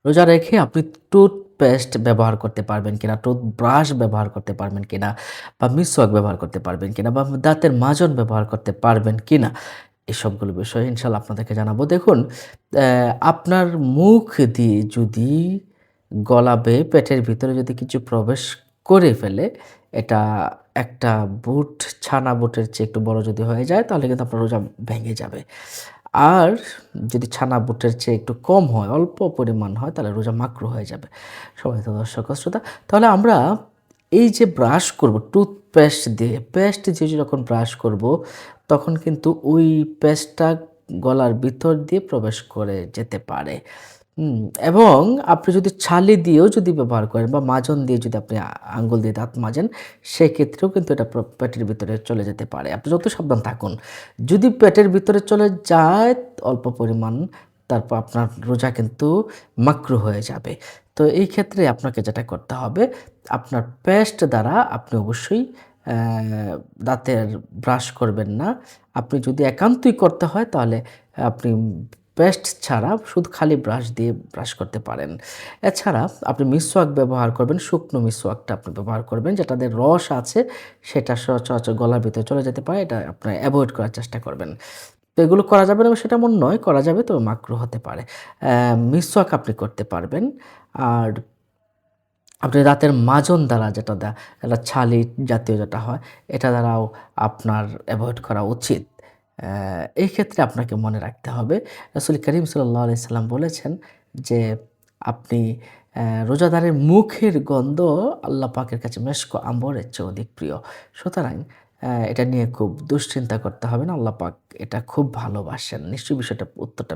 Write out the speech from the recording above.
রোজা রেখে আপনি টুথপেস্ট ব্যবহার করতে পারবেন কিনা, টুথব্রাশ ব্যবহার করতে পারবেন কিনা, বা মিসওয়াক ব্যবহার করতে পারবেন কিনা, বা দাঁতের মাজন ব্যবহার করতে পারবেন কিনা, এই সবগুলো বিষয় ইনশাআল্লাহ আপনাদেরকে জানাবো। দেখুন, আপনার মুখ দিয়ে যদি গলা বেয়ে পেটের ভিতরে যদি কিছু প্রবেশ করে ফেলে, এটা একটা বুট, ছানা বুটের চেয়ে একটু বড় যদি হয়ে যায়, তাহলে কিন্তু আপনার রোজা ভেঙে যাবে। আর যদি ছানা বুটের চেয়ে একটু কম হয়, অল্প পরিমাণ হয়, তাহলে রোজা মাকরুহ হয়ে যাবে। সম্মানিত দর্শক ও শ্রোতা, তাহলে আমরা এই যে ব্রাশ করব টুথপেস্ট দিয়ে, পেস্ট দিয়ে যখন ব্রাশ করব, তখন কিন্তু ওই পেস্টটা গলার ভিতর দিয়ে প্রবেশ করে যেতে পারে। হুম, এবং আপনি যদি ছালি দিয়েও যদি ব্যবহার করেন বা মাজন দিয়ে যদি আপনি আঙ্গুল দিয়ে দাঁত মাজেন, সেক্ষেত্রেও কিন্তু এটা পেটের ভিতরে চলে যেতে পারে। আপনি যত সাবধান থাকুন। যদি পেটের ভিতরে চলে যায় অল্প পরিমাণ, তারপর আপনার রোজা কিন্তু মাকরুহ হয়ে যাবে। তো এই ক্ষেত্রে আপনাকে যেটা করতে হবে, আপনার পেস্ট দ্বারা আপনি অবশ্যই অ্যা দাঁতের ব্রাশ করবেন না। আপনি যদি একান্তই করতে হয়, তাহলে আপনি পেস্ট ছাড়া শুধু খালি ব্রাশ দিয়ে ব্রাশ করতে পারেন। এছাড়া আপনি মিসওয়াক ব্যবহার করবেন, শুকনো মিসওয়াকটা আপনি ব্যবহার করবেন, যেটাতে রস আছে সেটা সচরাচর গলার ভিতরে চলে যেতে পারে। এটা আপনি এভয়েড করার চেষ্টা করবেন। তো এগুলো করা যাবে না সেটা এমন নয়, করা যাবে, তবে মাকরুহ হতে পারে। মিসওয়াক আপনি করতে পারবেন। আর আপনি দাঁতের মাজন দ্বারা এটা ছালি জাতীয় যেটা হয়, এটা দ্বারাও আপনার এভয়েড করা উচিত। এই ক্ষেত্রে আপনাকে মনে রাখতে হবে, রাসূল করিম সাল্লাল্লাহু আলাইহি সাল্লাম বলেছেন যে, আপনি রোজাদারের মুখের গন্ধ আল্লাহ পাকের কাছে মেশক আম্বরের চেয়ে অধিক প্রিয়। সুতরাং এটা নিয়ে খুব দুশ্চিন্তা করতে হবে না। আল্লাহ পাক এটা খুব ভালোবাসেন। নিশ্চয়ই বিষয়টা উত্তরটা